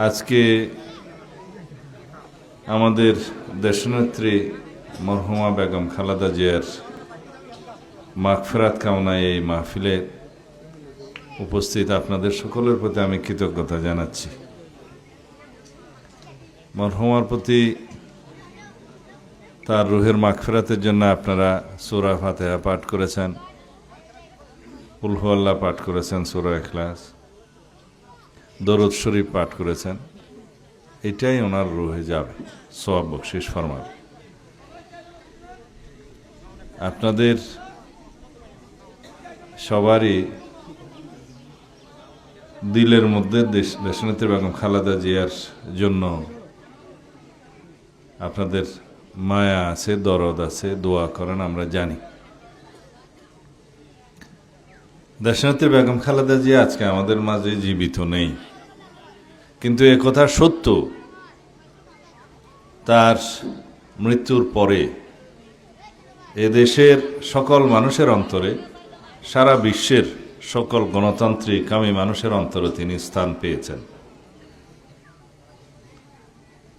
আজকে আমাদের দেশনেত্রী মরহুমা বেগম খালেদা জিয়ার মাগফিরাত কামনায় এই মাহফিলে উপস্থিত আপনাদের সকলের প্রতি আমি কৃতজ্ঞতা জানাচ্ছি। মরহুমার প্রতি তার রুহের মাগফিরাতের জন্য আপনারা সূরা ফাতিহা পাঠ করেছেন, কুল হু আল্লাহ পাঠ করেছেন, সূরা ইখলাস, দরুদ শরীফ পাঠ করেছেন। এটাই ওনার রুহে যাবে, সওয়াব বকশিশ ফরমাবে। আপনাদের সবারই দিলের মধ্যে দেশনেত্রী বেগম খালেদা জিয়ার জন্য আপনাদের মায়া আছে, দরদ আছে, দোয়া করেন, আমরা জানি। দেশনেত্রী বেগম খালেদা জিয়া আজকে আমাদের মাঝে জীবিত নেই, কিন্তু একথা সত্য, তার মৃত্যুর পরে এদেশের সকল মানুষের অন্তরে, সারা বিশ্বের সকল গণতান্ত্রিক কামী মানুষের অন্তরে তিনি স্থান পেয়েছেন।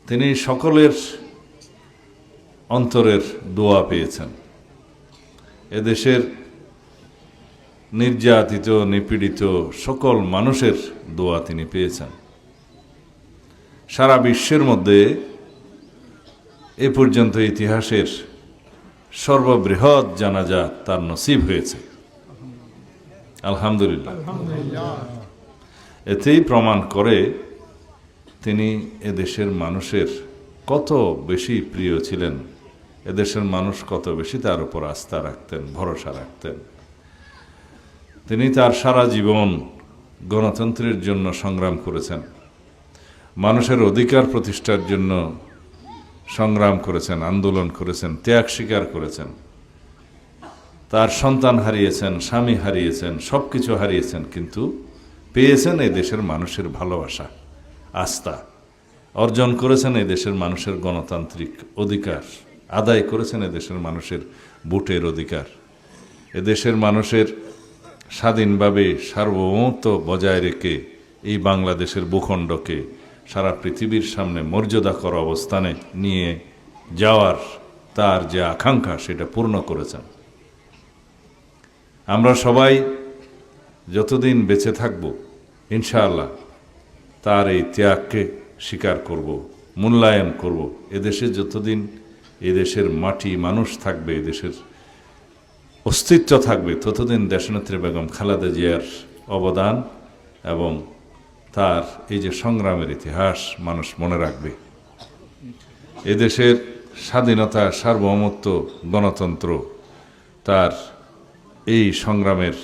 তিনি সকলের অন্তরের দোয়া পেয়েছেন। এদেশের নির্যাতিত, নিপীড়িত সকল মানুষের দোয়া তিনি পেয়েছেন। সারা বিশ্বের মধ্যে এ পর্যন্ত ইতিহাসের সর্ববৃহৎ জানাজা তার নসিব হয়েছে, আলহামদুলিল্লাহ। এতেই প্রমাণ করে তিনি এদেশের মানুষের কত বেশি প্রিয় ছিলেন, এদেশের মানুষ কত বেশি তার উপর আস্থা রাখতেন, ভরসা রাখতেন। তিনি তার সারা জীবন গণতন্ত্রের জন্য সংগ্রাম করেছেন, মানুষের অধিকার প্রতিষ্ঠার জন্য সংগ্রাম করেছেন, আন্দোলন করেছেন, ত্যাগ স্বীকার করেছেন। তার সন্তান হারিয়েছেন, স্বামী হারিয়েছেন, সব কিছু হারিয়েছেন, কিন্তু পেয়েছেন এই দেশের মানুষের ভালোবাসা, আস্থা অর্জন করেছেন। এই দেশের মানুষের গণতান্ত্রিক অধিকার আদায় করেছেন, এদেশের মানুষের ভোটের অধিকার, এদেশের মানুষের স্বাধীনভাবে সার্বভৌমত্ব বজায় রেখে এই বাংলাদেশের ভূখণ্ডকে সারা পৃথিবীর সামনে মর্যাদাকর অবস্থানে নিয়ে যাওয়ার তার যে আকাঙ্ক্ষা, সেটা পূর্ণ করেছেন। আমরা সবাই যতদিন বেঁচে থাকব, ইনশাআল্লাহ তার এই ত্যাগকে স্বীকার করব, মূল্যায়ন করব। এদেশে যতদিন এদেশের মাটি, মানুষ থাকবে, এদেশের অস্তিত্ব থাকবে, ততদিন দেশনেত্রী বেগম খালেদা জিয়ার অবদান এবং তার এই যে সংগ্রামের ইতিহাস মানুষ মনে রাখবে। এদেশের স্বাধীনতা, সার্বভৌমত্ব, গণতন্ত্র তার এই সংগ্রামের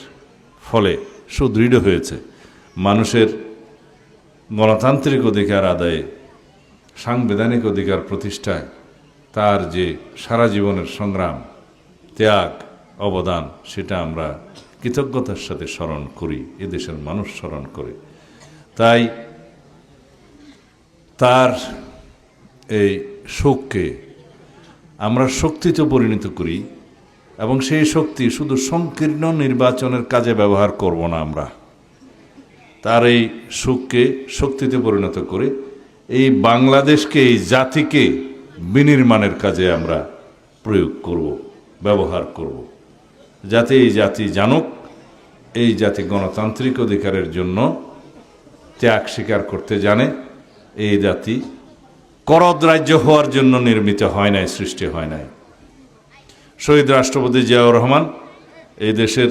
ফলে সুদৃঢ় হয়েছে। মানুষের গণতান্ত্রিক অধিকার আদায়ে, সাংবিধানিক অধিকার প্রতিষ্ঠায় তার যে সারা জীবনের সংগ্রাম, ত্যাগ, অবদান, সেটা আমরা কৃতজ্ঞতার সাথে স্মরণ করি, এদেশের মানুষ স্মরণ করে। তাই তার এই শোককে আমরা শক্তিতে পরিণত করি, এবং সেই শক্তি শুধু সংকীর্ণ নির্বাচনের কাজে ব্যবহার করব না। আমরা তার এই শোককে শক্তিতে পরিণত করে এই বাংলাদেশকে, এই জাতিকে বিনির্মাণের কাজে আমরা প্রয়োগ করব, ব্যবহার করব, যাতে এই জাতি জানুক এই জাতি গণতান্ত্রিক অধিকারের জন্য ত্যাগ স্বীকার করতে জানে। এই জাতি করদ রাজ্য হওয়ার জন্য নির্মিত হয় নাই, সৃষ্টি হয় নাই। শহীদ রাষ্ট্রপতি জিয়াউর রহমান এই দেশের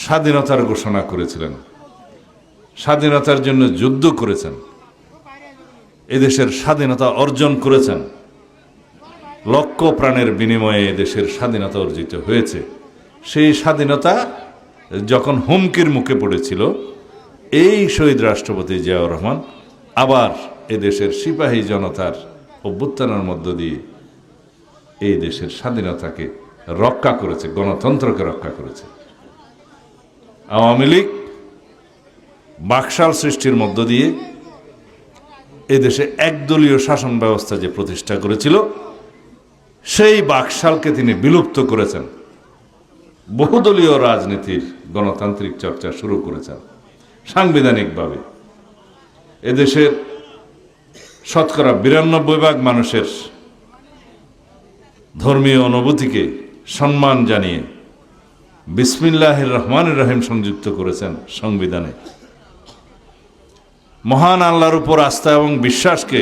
স্বাধীনতার ঘোষণা করেছিলেন, স্বাধীনতার জন্য যুদ্ধ করেছেন, এদেশের স্বাধীনতা অর্জন করেছেন। লক্ষ প্রাণের বিনিময়ে এদেশের স্বাধীনতা অর্জিত হয়েছে। সেই স্বাধীনতা যখন হুমকির মুখে পড়েছিল, এই শহীদ রাষ্ট্রপতি জিয়াউর রহমান আবার এদেশের সিপাহী জনতার অভ্যুত্থানের মধ্য দিয়ে এই দেশের স্বাধীনতাকে রক্ষা করেছে, গণতন্ত্রকে রক্ষা করেছে। আওয়ামী লীগ বাকশাল সৃষ্টির মধ্য দিয়ে এদেশে একদলীয় শাসন ব্যবস্থা যে প্রতিষ্ঠা করেছিল, সেই বাকশালকে তিনি বিলুপ্ত করেছেন। বহুদলীয় রাজনীতির গণতান্ত্রিক চর্চা শুরু করেছেন সাংবিধানিকভাবে। এদেশের শতকরা 92% মানুষের ধর্মীয় অনুভূতিকে সম্মান জানিয়ে বিসমিল্লাহির রহমানির রহিম সংযুক্ত করেছেন সংবিধানে। মহান আল্লাহর উপর আস্থা এবং বিশ্বাসকে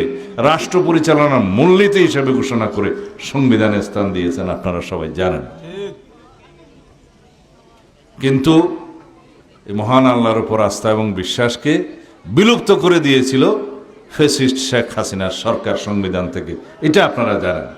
রাষ্ট্র পরিচালনার মূলনীতি হিসেবে ঘোষণা করে সংবিধানে স্থান দিয়েছেন, আপনারা সবাই জানেন। কিন্তু এই মহান আল্লাহর উপর আস্থা এবং বিশ্বাসকে বিলুপ্ত করে দিয়েছিল ফ্যাসিস্ট শেখ হাসিনার সরকার সংবিধান থেকে, এটা আপনারা জানেন।